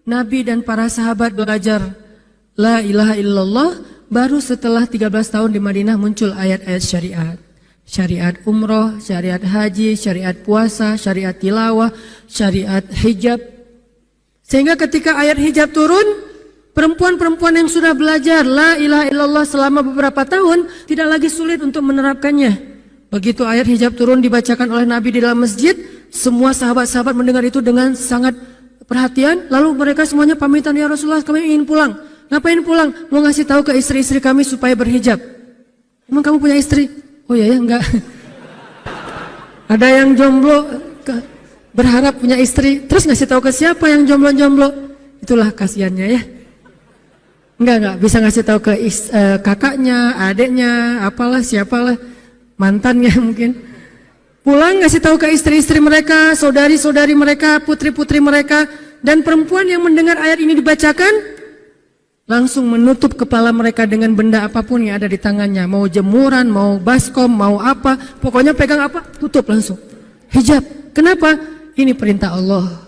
Nabi dan para sahabat belajar la ilaha illallah, baru setelah 13 tahun di Madinah muncul ayat-ayat syariat. Syariat umroh, syariat haji, syariat puasa, syariat tilawah, syariat hijab. Sehingga ketika ayat hijab turun, perempuan-perempuan yang sudah belajar la ilaha illallah selama beberapa tahun tidak lagi sulit untuk menerapkannya. Begitu ayat hijab turun dibacakan oleh Nabi di dalam masjid, semua sahabat-sahabat mendengar itu dengan sangat perhatian. Lalu mereka semuanya pamitan, ya Rasulullah kami ingin pulang. Ngapain pulang? Mau ngasih tahu ke istri-istri kami supaya berhijab. Emang kamu punya istri? Oh ya enggak. Ada yang jomblo berharap punya istri, terus ngasih tahu ke siapa yang jomblo-jomblo? Itulah kasihannya ya. Enggak bisa ngasih tahu ke kakaknya, adiknya, apalah siapalah, mantannya mungkin. Pulang ngasih tahu ke istri-istri mereka, saudari-saudari mereka, putri-putri mereka, dan perempuan yang mendengar ayat ini dibacakan langsung menutup kepala mereka dengan benda apapun yang ada di tangannya, mau jemuran, mau baskom, mau apa, pokoknya pegang apa, tutup langsung. Hijab. Kenapa? Ini perintah Allah.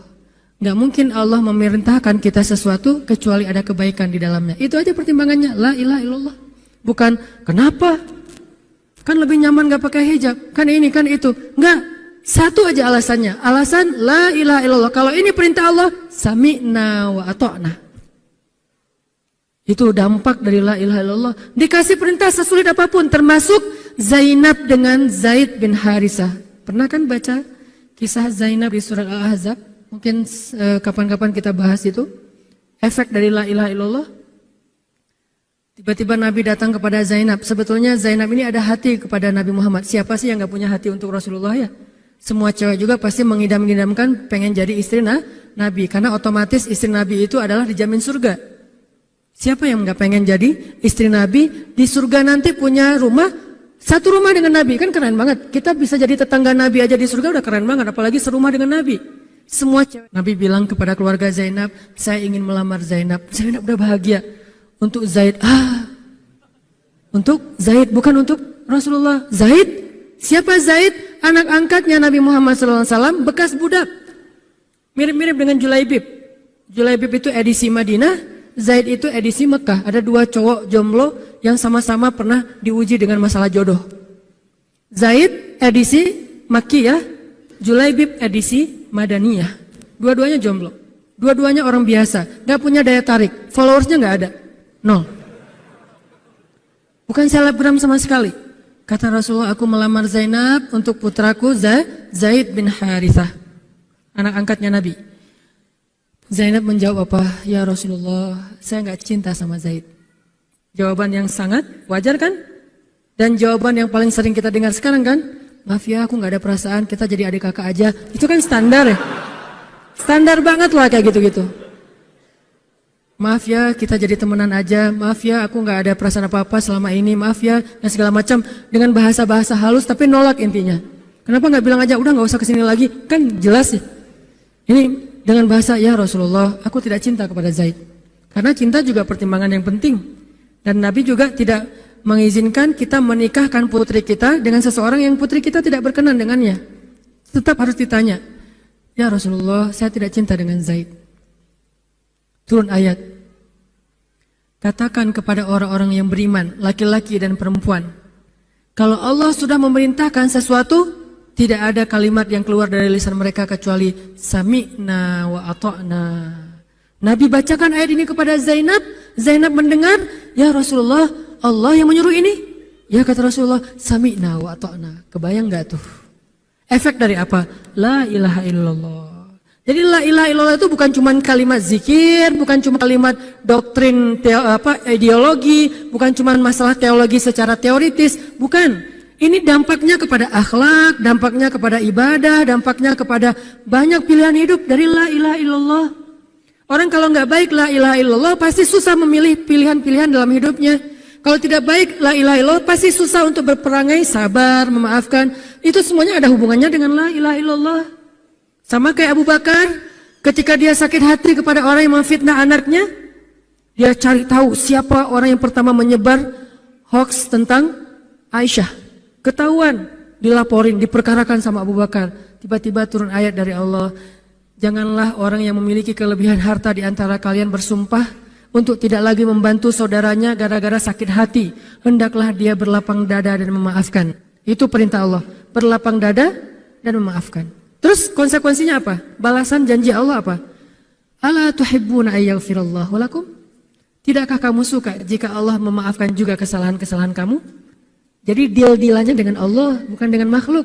Nggak mungkin Allah memerintahkan kita sesuatu kecuali ada kebaikan di dalamnya. Itu aja pertimbangannya, la ilaha illallah. Bukan kenapa? Kan lebih nyaman nggak pakai hijab, kan ini kan itu. Nggak, satu aja alasannya. Alasan la ilaha illallah. Kalau ini perintah Allah, sami'na wa ata'na. Itu dampak dari la ilaha illallah. Dikasih perintah sesulit apapun, termasuk Zainab dengan Zaid bin Harisah. Pernah kan baca kisah Zainab di surat Al-Ahzab? Mungkin kapan-kapan kita bahas itu. Efek dari la ilaha illallah. Tiba-tiba Nabi datang kepada Zainab. Sebetulnya Zainab ini ada hati kepada Nabi Muhammad. Siapa sih yang gak punya hati untuk Rasulullah ya? Semua cewek juga pasti mengidam-idamkan pengen jadi istri Nabi. Karena otomatis istri Nabi itu adalah dijamin surga. Siapa yang gak pengen jadi istri Nabi? Di surga nanti punya rumah, satu rumah dengan Nabi. Kan keren banget. Kita bisa jadi tetangga Nabi aja di surga udah keren banget. Apalagi serumah dengan Nabi. Semua cewek. Nabi bilang kepada keluarga Zainab, saya ingin melamar Zainab. Zainab udah bahagia. Untuk Zaid, untuk Zaid, bukan untuk Rasulullah. Zaid? Siapa Zaid? Anak angkatnya Nabi Muhammad SAW, bekas budak. Mirip-mirip dengan Julaibib. Julaibib itu edisi Madinah, Zaid itu edisi Mekah. Ada dua cowok jomblo yang sama-sama pernah diuji dengan masalah jodoh. Zaid edisi Makkiyah, Julaibib edisi Madaniyah. Dua-duanya jomblo. Dua-duanya orang biasa, gak punya daya tarik. Followersnya gak ada. 0. Bukan selebgram sama sekali. Kata Rasulullah, aku melamar Zainab untuk putraku Zaid bin Harithah, anak angkatnya Nabi. Zainab menjawab apa? Ya Rasulullah, saya gak cinta sama Zaid. Jawaban yang sangat wajar kan? Dan jawaban yang paling sering kita dengar sekarang kan? Maaf ya, aku gak ada perasaan, kita jadi adik kakak aja. Itu kan standar ya? Standar banget lah kayak gitu-gitu. Maaf ya, kita jadi temenan aja. Maaf ya, aku gak ada perasaan apa-apa selama ini. Maaf ya, dan segala macam. Dengan bahasa-bahasa halus tapi nolak intinya. Kenapa gak bilang aja, udah gak usah kesini lagi. Kan jelas ya. Ini dengan bahasa, ya Rasulullah, aku tidak cinta kepada Zaid. Karena cinta juga pertimbangan yang penting. Dan Nabi juga tidak mengizinkan kita menikahkan putri kita dengan seseorang yang putri kita tidak berkenan dengannya. Tetap harus ditanya, ya Rasulullah, saya tidak cinta dengan Zaid. Turun ayat. Katakan kepada orang-orang yang beriman, laki-laki dan perempuan, kalau Allah sudah memerintahkan sesuatu, tidak ada kalimat yang keluar dari lisan mereka kecuali sami'na wa ata'na. Nabi bacakan ayat ini kepada Zainab. Zainab mendengar, ya Rasulullah, Allah yang menyuruh ini. Ya kata Rasulullah, sami'na wa ata'na. Kebayang gak tuh? Efek dari apa? La ilaha illallah. Jadi la ilaha illallah itu bukan cuma kalimat zikir, bukan cuma kalimat doktrin ideologi, bukan cuma masalah teologi secara teoritis, bukan. Ini dampaknya kepada akhlak, dampaknya kepada ibadah, dampaknya kepada banyak pilihan hidup dari la ilaha illallah. Orang kalau nggak baik la ilaha illallah pasti susah memilih pilihan-pilihan dalam hidupnya. Kalau tidak baik la ilaha illallah pasti susah untuk berperangai, sabar, memaafkan. Itu semuanya ada hubungannya dengan la ilaha illallah. Sama kayak Abu Bakar, ketika dia sakit hati kepada orang yang memfitnah anaknya, dia cari tahu siapa orang yang pertama menyebar hoax tentang Aisyah. Ketahuan, dilaporin, diperkarakan sama Abu Bakar. Tiba-tiba turun ayat dari Allah, Janganlah orang yang memiliki kelebihan harta di antara kalian bersumpah untuk tidak lagi membantu saudaranya gara-gara sakit hati. Hendaklah dia berlapang dada dan memaafkan. Itu perintah Allah, berlapang dada dan memaafkan. Terus konsekuensinya apa? Balasan janji Allah apa? Ala tuhibbuna ayyaghfirallahu lakum? Tidakkah kamu suka jika Allah memaafkan juga kesalahan-kesalahan kamu? Jadi deal-dealannya dengan Allah, bukan dengan makhluk.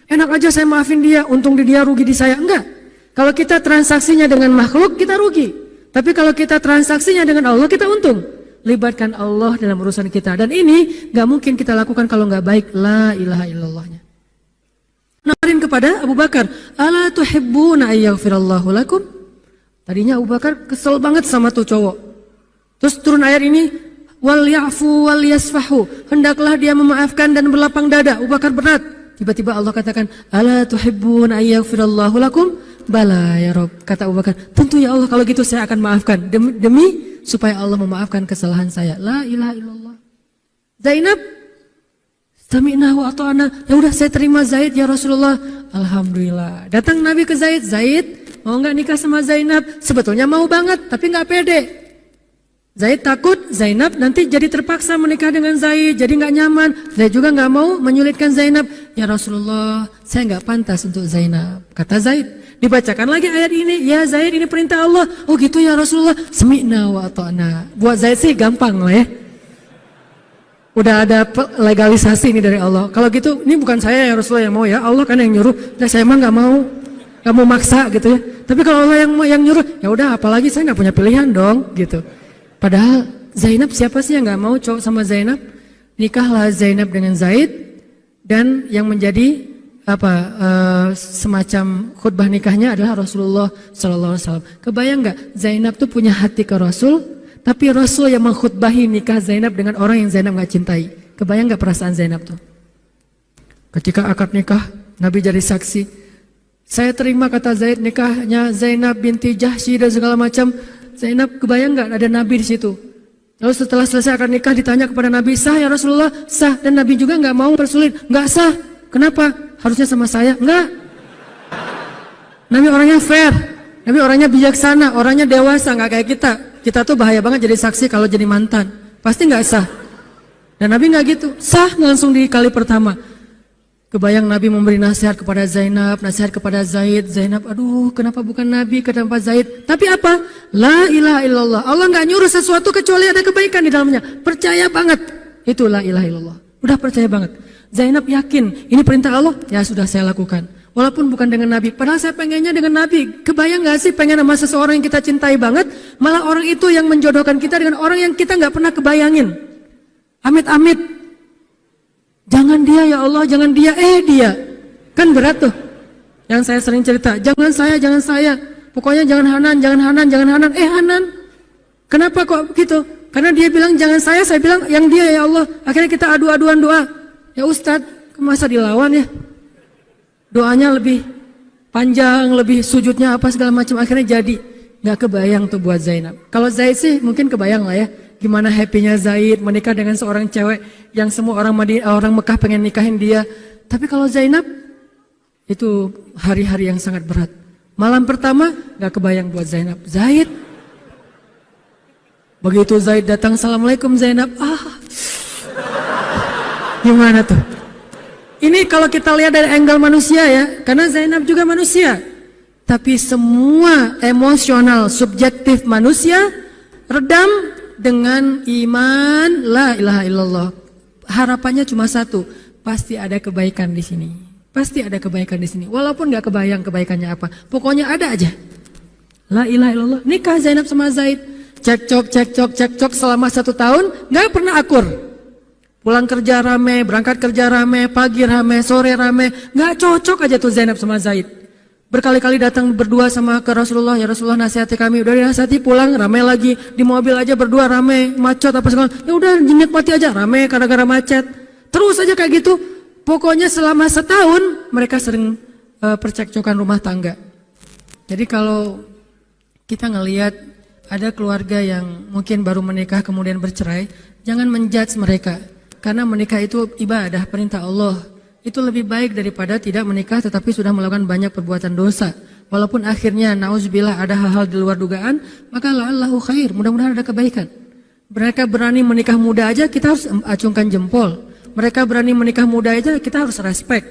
Enak aja saya maafin dia, untung di dia, rugi di saya. Enggak. Kalau kita transaksinya dengan makhluk, kita rugi. Tapi kalau kita transaksinya dengan Allah, kita untung. Libatkan Allah dalam urusan kita. Dan ini gak mungkin kita lakukan kalau gak baik. La ilaha illallahnya. Nawarin kepada Abu Bakar. Ala tuhibbuna ayyaghfirallahu lakum? Tadinya Abu Bakar kesel banget sama tuh cowok. Terus turun ayat ini. Wal ya'fu wal yasfahu. Hendaklah dia memaafkan dan berlapang dada. Abu Bakar berat. Tiba-tiba Allah katakan. Ala tuhibbuna ayyaghfirallahu lakum? Bala ya Rob, kata Abu Bakar, tentu ya Allah kalau gitu saya akan maafkan demi supaya Allah memaafkan kesalahan saya. La ilaha illallah. Zainab, sami'na wa ata'na. Ya udah saya terima Zaid ya Rasulullah. Alhamdulillah. Datang Nabi ke Zaid, Zaid mau nggak nikah sama Zainab? Sebetulnya mau banget, tapi nggak pede. Zaid takut Zainab nanti jadi terpaksa menikah dengan Zaid, jadi nggak nyaman. Zaid juga nggak mau menyulitkan Zainab. Ya Rasulullah, saya nggak pantas untuk Zainab. Kata Zaid. Dibacakan lagi ayat ini, ya Zaid ini perintah Allah. Oh gitu ya Rasulullah, sami'na wa ata'na. Buat Zaid sih gampang lah ya. Udah ada legalisasi ini dari Allah. Kalau gitu, ini bukan saya ya Rasulullah yang mau ya, Allah kan yang nyuruh. Nah, saya emang nggak mau maksa gitu ya. Tapi kalau Allah yang nyuruh, ya udah apalagi saya nggak punya pilihan dong gitu. Padahal Zainab siapa sih yang nggak mau cowok sama Zainab? Nikahlah Zainab dengan Zaid dan yang menjadi semacam khutbah nikahnya adalah Rasulullah SAW. Kebayang nggak Zainab tuh punya hati ke Rasul, tapi Rasul yang mengkhutbahi nikah Zainab dengan orang yang Zainab nggak cintai. Kebayang nggak perasaan Zainab tuh? Ketika akad nikah, Nabi jadi saksi. Saya terima kata Zaid nikahnya Zainab binti Jahsy dan segala macam. Zainab kebayang nggak ada Nabi di situ? Lalu setelah selesai akad nikah ditanya kepada Nabi, sah ya Rasulullah? Sah. Dan Nabi juga nggak mau persulit, nggak sah. Kenapa? Harusnya sama saya? Enggak. Nabi orangnya fair, Nabi orangnya bijaksana, orangnya dewasa, nggak kayak kita. Kita tuh bahaya banget jadi saksi kalau jadi mantan, pasti nggak sah. Dan Nabi nggak gitu, sah langsung di kali pertama. Kebayang Nabi memberi nasihat kepada Zainab, nasihat kepada Zaid. Zainab, aduh kenapa bukan Nabi, kenapa Zaid? Tapi apa? La ilaha illallah. Allah nggak nyuruh sesuatu kecuali ada kebaikan di dalamnya. Percaya banget. Itu la ilaha illallah. Udah percaya banget. Zainab yakin, ini perintah Allah, ya sudah saya lakukan. Walaupun bukan dengan Nabi, padahal saya pengennya dengan Nabi. Kebayang gak sih pengen sama seseorang yang kita cintai banget, malah orang itu yang menjodohkan kita dengan orang yang kita gak pernah kebayangin. Amit-amit. Jangan dia ya Allah, jangan dia, dia. Kan berat tuh. Yang saya sering cerita, jangan saya. Pokoknya jangan Hanan, Hanan. Kenapa kok gitu? Karena dia bilang jangan saya bilang yang dia ya Allah. Akhirnya kita adu-aduan doa. Ya Ustadz, masa dilawan ya? Doanya lebih panjang, lebih sujudnya apa segala macam. Akhirnya jadi. Gak kebayang tuh buat Zainab. Kalau Zaid sih mungkin kebayang lah ya. Gimana happy-nya Zaid menikah dengan seorang cewek yang semua orang Mekah pengen nikahin dia. Tapi kalau Zainab, itu hari-hari yang sangat berat. Malam pertama gak kebayang buat Zainab. Zaid. Begitu Zaid datang, Assalamualaikum Zainab. Gimana tuh? Ini kalau kita lihat dari angle manusia ya, karena Zainab juga manusia. Tapi semua emosional, subjektif manusia redam dengan iman la ilaha illallah. Harapannya cuma satu, pasti ada kebaikan di sini. Pasti ada kebaikan di sini. Walaupun gak kebayang kebaikannya apa, pokoknya ada aja. La ilaha illallah. Nikah Zainab sama Zaid. Cekcok selama 1 tahun, gak pernah akur. Pulang kerja rame, berangkat kerja rame, pagi rame, sore rame. Gak cocok aja tuh Zainab sama Zaid. Berkali-kali datang berdua sama ke Rasulullah, ya Rasulullah nasihati kami. Udah dinasihati pulang rame lagi. Di mobil aja berdua rame, macet apa segala. Ya udah nikmati aja rame gara-gara macet. Terus aja kayak gitu. Pokoknya selama 1 tahun mereka sering percekcokan rumah tangga. Jadi kalau kita ngelihat ada keluarga yang mungkin baru menikah kemudian bercerai, jangan menjudge mereka. Karena menikah itu ibadah, perintah Allah. Itu lebih baik daripada tidak menikah tetapi sudah melakukan banyak perbuatan dosa. Walaupun akhirnya nauzubillah ada hal-hal di luar dugaan, maka la'allahu khair, mudah-mudahan ada kebaikan. Mereka berani menikah muda aja, kita harus acungkan jempol. Mereka berani menikah muda aja, kita harus respect.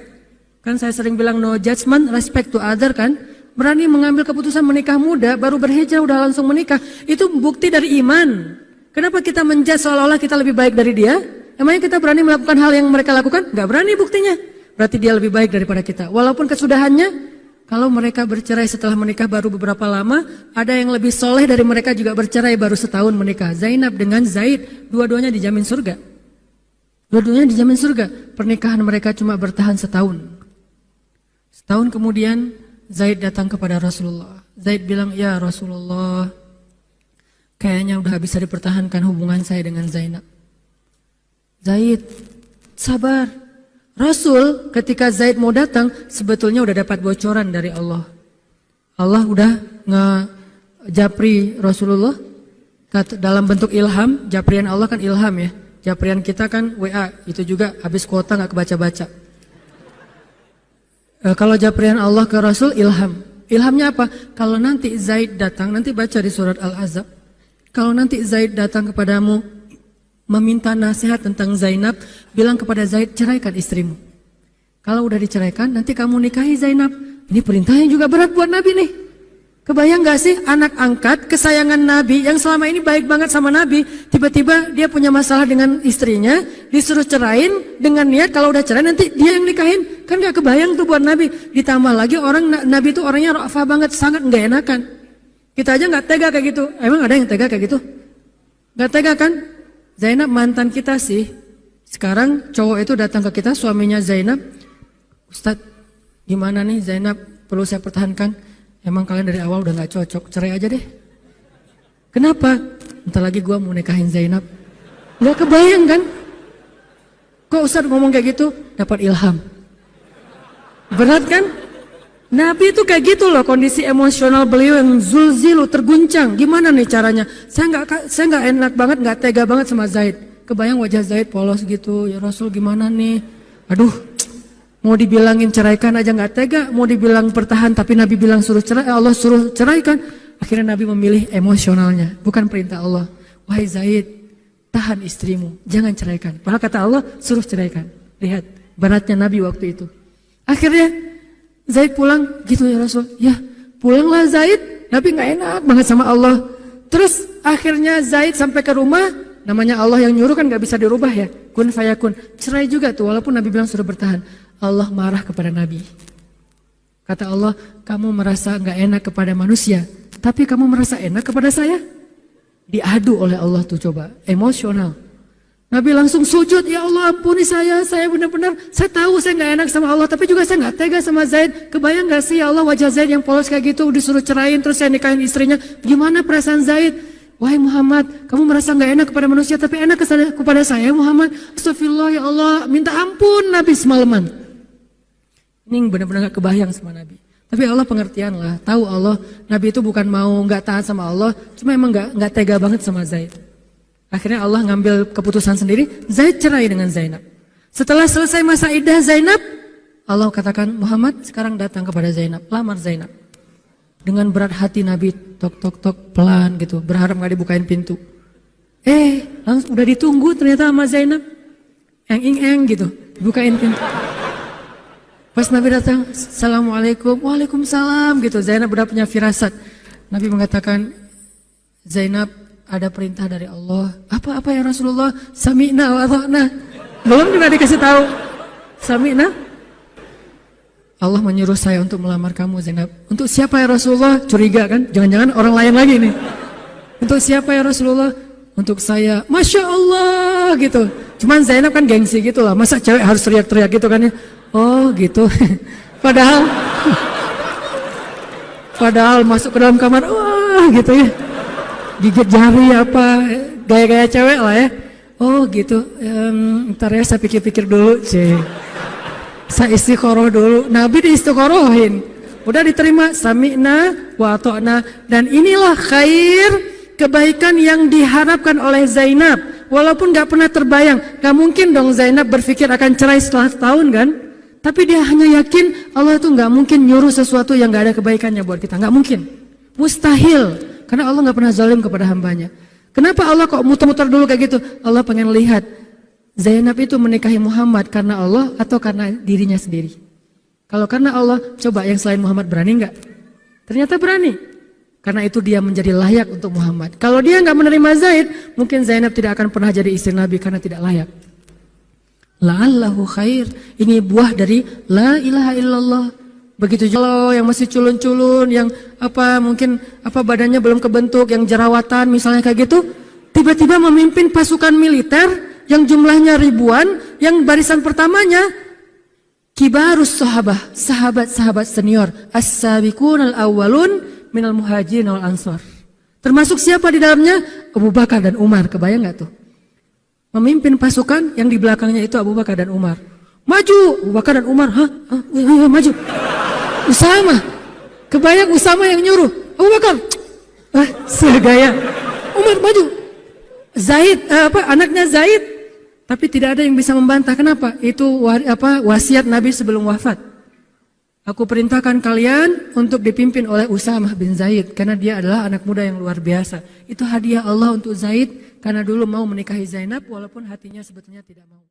Kan saya sering bilang no judgment, respect to other kan. Berani mengambil keputusan menikah muda, baru berhijrah udah langsung menikah. Itu bukti dari iman. Kenapa kita menjudge seolah-olah kita lebih baik dari dia? Emangnya kita berani melakukan hal yang mereka lakukan? Gak berani buktinya. Berarti dia lebih baik daripada kita. Walaupun kesudahannya, kalau mereka bercerai setelah menikah baru beberapa lama, ada yang lebih soleh dari mereka juga bercerai baru setahun menikah. Zainab dengan Zaid, dua-duanya dijamin surga. Dua-duanya dijamin surga. Pernikahan mereka cuma bertahan setahun. Setahun kemudian Zaid datang kepada Rasulullah. Zaid bilang, ya Rasulullah, kayaknya udah bisa dipertahankan hubungan saya dengan Zainab. Zaid, sabar. Rasul ketika Zaid mau datang sebetulnya udah dapat bocoran dari Allah. Allah udah ngejapri Rasulullah dalam bentuk ilham. Japrian Allah kan ilham ya. Japrian kita kan WA, itu juga habis kuota gak kebaca-baca. Kalau japrian Allah ke Rasul ilham. Ilhamnya apa? Kalau nanti Zaid datang, nanti baca di surat Al-Ahzab. Kalau nanti Zaid datang kepadamu meminta nasihat tentang Zainab, bilang kepada Zaid, ceraikan istrimu. Kalau udah diceraikan, nanti kamu nikahi Zainab. Ini perintahnya juga berat buat Nabi nih. Kebayang gak sih anak angkat kesayangan Nabi yang selama ini baik banget sama Nabi, tiba-tiba dia punya masalah dengan istrinya, disuruh cerain dengan niat kalau udah cerai nanti dia yang nikahin. Kan gak kebayang tuh buat Nabi. Ditambah lagi orang Nabi itu orangnya ra'afah banget, sangat gak enakan. Kita aja gak tega kayak gitu. Emang ada yang tega kayak gitu? Gak tega kan? Zainab mantan kita sih. Sekarang cowok itu datang ke kita, suaminya Zainab. Ustadz, gimana nih Zainab, perlu saya pertahankan? Emang kalian dari awal udah gak cocok, cerai aja deh. Kenapa? Bentar lagi gue mau nikahin Zainab. Gak kebayang kan? Kok Ustadz ngomong kayak gitu? Dapat ilham. Berat kan? Nabi itu kayak gitu loh, kondisi emosional beliau yang zulzilu, terguncang. Gimana nih caranya? Saya nggak enak banget, nggak tega banget sama Zaid. Kebayang wajah Zaid polos gitu, ya Rasul gimana nih? Aduh, mau dibilangin ceraikan aja nggak tega, mau dibilang pertahan tapi Nabi bilang suruh cerai, Allah suruh ceraikan. Akhirnya Nabi memilih emosionalnya, bukan perintah Allah. Wahai Zaid, tahan istrimu, jangan ceraikan. Padahal kata Allah suruh ceraikan. Lihat beratnya Nabi waktu itu. Akhirnya Zaid pulang, gitu ya Rasul. Ya, pulanglah Zaid. Nabi gak enak banget sama Allah. Terus akhirnya Zaid sampai ke rumah, namanya Allah yang nyuruh kan gak bisa dirubah ya. Kun fayakun. Cerai juga tuh, walaupun Nabi bilang suruh bertahan. Allah marah kepada Nabi. Kata Allah, kamu merasa gak enak kepada manusia, tapi kamu merasa enak kepada saya? Diadu oleh Allah tuh coba, emosional. Nabi langsung sujud, ya Allah ampuni saya benar-benar, saya tahu saya gak enak sama Allah, tapi juga saya gak tega sama Zaid. Kebayang gak sih ya Allah wajah Zaid yang polos kayak gitu, disuruh cerain terus saya nikahin istrinya. Gimana perasaan Zaid? Wahai Muhammad, kamu merasa gak enak kepada manusia, tapi enak kepada saya Muhammad. Astagfirullah ya Allah, minta ampun Nabi semalaman. Ini benar-benar gak kebayang sama Nabi. Tapi Allah pengertian lah, tahu Allah, Nabi itu bukan mau gak taat sama Allah, cuma emang gak tega banget sama Zaid. Akhirnya Allah ngambil keputusan sendiri, Zaid cerai dengan Zainab. Setelah selesai masa iddah Zainab, Allah katakan, Muhammad sekarang datang kepada Zainab, lamar Zainab. Dengan berat hati Nabi, tok pelan gitu, berharap gak dibukain pintu. Langsung udah ditunggu ternyata sama Zainab. Eng gitu, dibukain pintu. Pas Nabi datang, Assalamualaikum, Waalaikumsalam gitu. Zainab udah punya firasat. Nabi mengatakan, Zainab, ada perintah dari Allah. Apa ya Rasulullah? Sami'na wa ata'na. Belum juga dikasih tahu. Sami'na. Allah menyuruh saya untuk melamar kamu Zainab. Untuk siapa ya Rasulullah? Curiga kan? Jangan-jangan orang lain lagi nih. Untuk siapa ya Rasulullah? Untuk saya. Masya Allah gitu. Cuman Zainab kan gengsi gitu lah. Masa cewek harus teriak-teriak gitu kan ya? Oh gitu. Padahal masuk ke dalam kamar. Wah gitu ya. Gigit jari apa, gaya-gaya cewek lah ya. Oh gitu, ntar ya saya pikir-pikir dulu. Saya istiqoroh dulu. Nabi diistiqorohin. Udah diterima, sami'na wa ata'na. Dan inilah khair, kebaikan yang diharapkan oleh Zainab. Walaupun gak pernah terbayang. Gak mungkin dong Zainab berpikir akan cerai setelah setahun kan. Tapi dia hanya yakin Allah itu nggak mungkin nyuruh sesuatu yang nggak ada kebaikannya buat kita. Nggak mungkin. Mustahil. Karena Allah nggak pernah zalim kepada hambanya. Kenapa Allah kok muter-muter dulu kayak gitu? Allah pengen lihat Zainab itu menikahi Muhammad karena Allah atau karena dirinya sendiri. Kalau karena Allah, coba yang selain Muhammad berani nggak? Ternyata berani. Karena itu dia menjadi layak untuk Muhammad. Kalau dia nggak menerima Zaid, mungkin Zainab tidak akan pernah jadi istri Nabi karena tidak layak. La'allahu khair. Ini buah dari la ilaha illallah. Begitu juga yang masih culun-culun, yang mungkin badannya belum kebentuk, yang jerawatan misalnya kayak gitu, tiba-tiba memimpin pasukan militer yang jumlahnya ribuan, yang barisan pertamanya kibarus sahabah, sahabat-sahabat senior, as-sabiqun al-awwalun minal muhajirin wal ansor. Termasuk siapa di dalamnya? Abu Bakar dan Umar. Kebayang nggak tuh? Memimpin pasukan yang di belakangnya itu Abu Bakar dan Umar. Maju, Abu Bakar dan Umar, maju. Usama, kebayang Usama yang nyuruh. Abu Bakar, segaya. Umar maju. Zaid, anaknya Zaid. Tapi tidak ada yang bisa membantah. Kenapa? Itu wasiat Nabi sebelum wafat. Aku perintahkan kalian untuk dipimpin oleh Usamah bin Zaid karena dia adalah anak muda yang luar biasa. Itu hadiah Allah untuk Zaid karena dulu mau menikahi Zainab walaupun hatinya sebetulnya tidak mau.